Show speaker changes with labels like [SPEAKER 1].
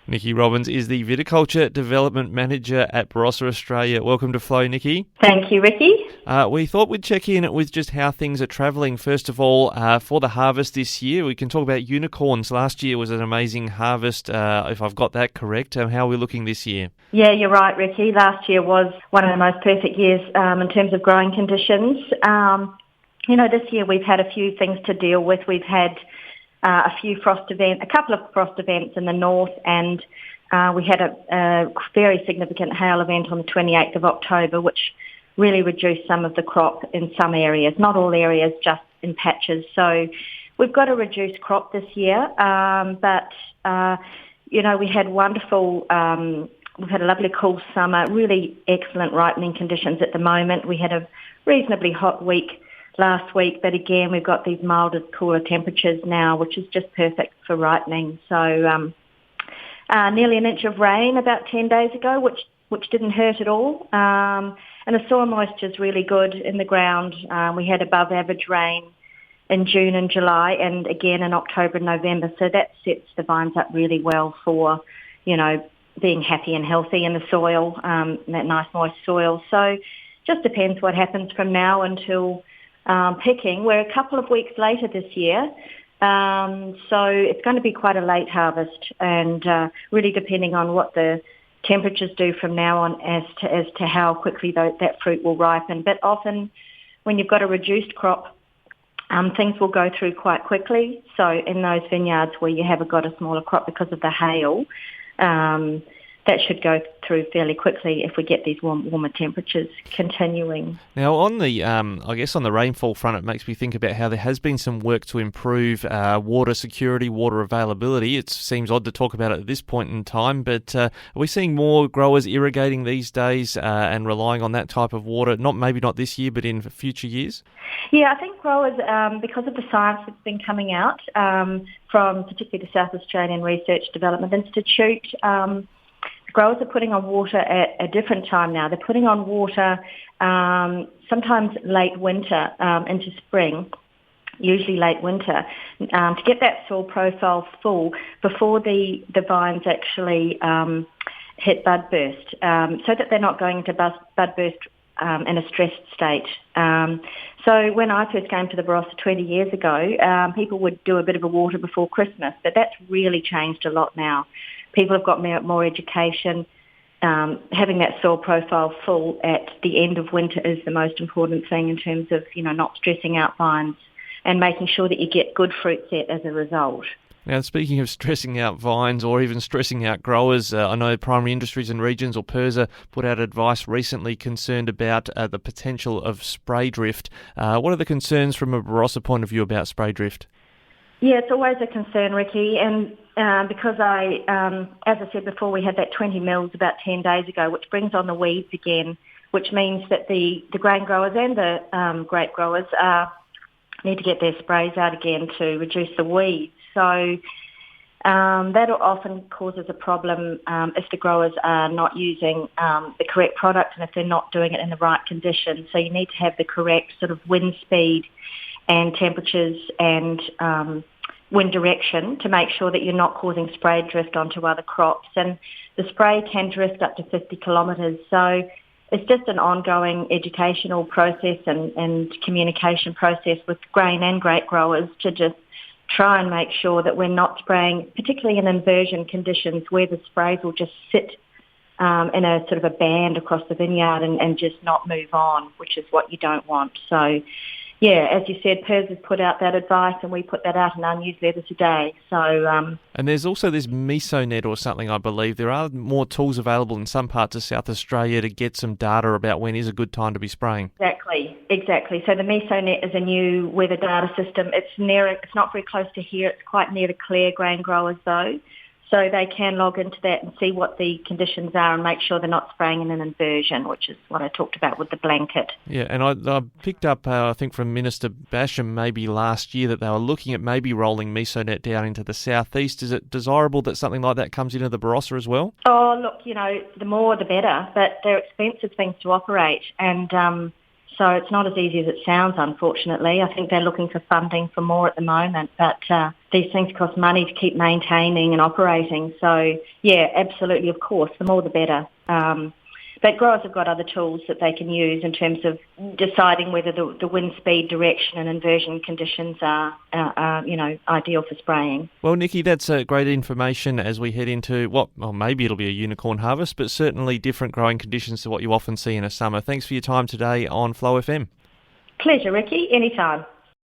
[SPEAKER 1] Nicki Robins is the Viticulture Development Manager at Barossa Australia. Welcome to Flow, Nicki.
[SPEAKER 2] Thank you, Ricky.
[SPEAKER 1] We thought we'd check in with just how things are travelling. First of all, for the harvest this year, we can talk about unicorns. Last year was an amazing harvest, if I've got that correct. How are we looking this year?
[SPEAKER 2] Yeah, you're right, Ricky. Last year was one of the most perfect years in terms of growing conditions. This year we've had a few things to deal with. We've had a couple of frost events in the north, and we had a very significant hail event on the 28th of October, which really reduced some of the crop in some areas, not all areas, just in patches. So we've got a reduced crop this year, but we had we've had a lovely cool summer, really excellent ripening conditions at the moment. We had a reasonably hot week last week, but again, we've got these milder, cooler temperatures now, which is just perfect for ripening. So nearly an inch of rain about 10 days ago, which didn't hurt at all. And the soil moisture is really good in the ground. We had above average rain in June and July, and again in October and November. So that sets the vines up really well for, being happy and healthy in the soil, that nice moist soil. So just depends what happens from now until picking. We're a couple of weeks later this year, so it's going to be quite a late harvest, and really depending on what the temperatures do from now on as to how quickly that fruit will ripen. But often when you've got a reduced crop, things will go through quite quickly. So in those vineyards where you have got a smaller crop because of the hail, that should go through fairly quickly if we get these warmer temperatures continuing.
[SPEAKER 1] Now, on the on the rainfall front, it makes me think about how there has been some work to improve water security, water availability. It seems odd to talk about it at this point in time, but are we seeing more growers irrigating these days and relying on that type of water? Maybe not this year, but in future years?
[SPEAKER 2] Yeah, I think growers, because of the science that's been coming out from particularly the South Australian Research Development Institute, growers are putting on water at a different time now. They're putting on water sometimes late winter into spring, usually late winter, to get that soil profile full before the vines actually hit bud burst, so that they're not going into bud burst in a stressed state. So when I first came to the Barossa 20 years ago, people would do a bit of a water before Christmas, but that's really changed a lot now. People have got more education. Having that soil profile full at the end of winter is the most important thing in terms of, not stressing out vines and making sure that you get good fruit set as a result.
[SPEAKER 1] Now, speaking of stressing out vines or even stressing out growers, I know Primary Industries and Regions, or PIRSA, put out advice recently concerned about the potential of spray drift. What are the concerns from a Barossa point of view about spray drift?
[SPEAKER 2] Yeah, it's always a concern, Ricky, and because as I said before, we had that 20 mils about 10 days ago, which brings on the weeds again, which means that the grain growers and the grape growers need to get their sprays out again to reduce the weeds. So that often causes a problem if the growers are not using the correct product and if they're not doing it in the right conditions. So you need to have the correct sort of wind speed and temperatures and wind direction to make sure that you're not causing spray drift onto other crops. And the spray can drift up to 50 kilometres. So it's just an ongoing educational process and communication process with grain and grape growers to just try and make sure that we're not spraying, particularly in inversion conditions where the sprays will just sit in a sort of a band across the vineyard and just not move on, which is what you don't want. So yeah, as you said, PIRSA has put out that advice and we put that out in our newsletter today. So,
[SPEAKER 1] and there's also this Mesonet or something, I believe. There are more tools available in some parts of South Australia to get some data about when is a good time to be spraying.
[SPEAKER 2] Exactly. So the Mesonet is a new weather data system. It's not very close to here. It's quite near the Clare grain growers though. So they can log into that and see what the conditions are and make sure they're not spraying in an inversion, which is what I talked about with the blanket.
[SPEAKER 1] Yeah, and I picked up, I think from Minister Basham maybe last year, that they were looking at maybe rolling Mesonet down into the southeast. Is it desirable that something like that comes into the Barossa as well?
[SPEAKER 2] Oh, look, the more the better, but they're expensive things to operate. And So it's not as easy as it sounds, unfortunately. I think they're looking for funding for more at the moment, but these things cost money to keep maintaining and operating. So, yeah, absolutely, of course, the more the better. But growers have got other tools that they can use in terms of deciding whether the wind speed, direction and inversion conditions are ideal for spraying.
[SPEAKER 1] Well, Nicki, that's great information as we head into maybe it'll be a unicorn harvest, but certainly different growing conditions to what you often see in a summer. Thanks for your time today on Flow FM.
[SPEAKER 2] Pleasure, Ricky. Anytime.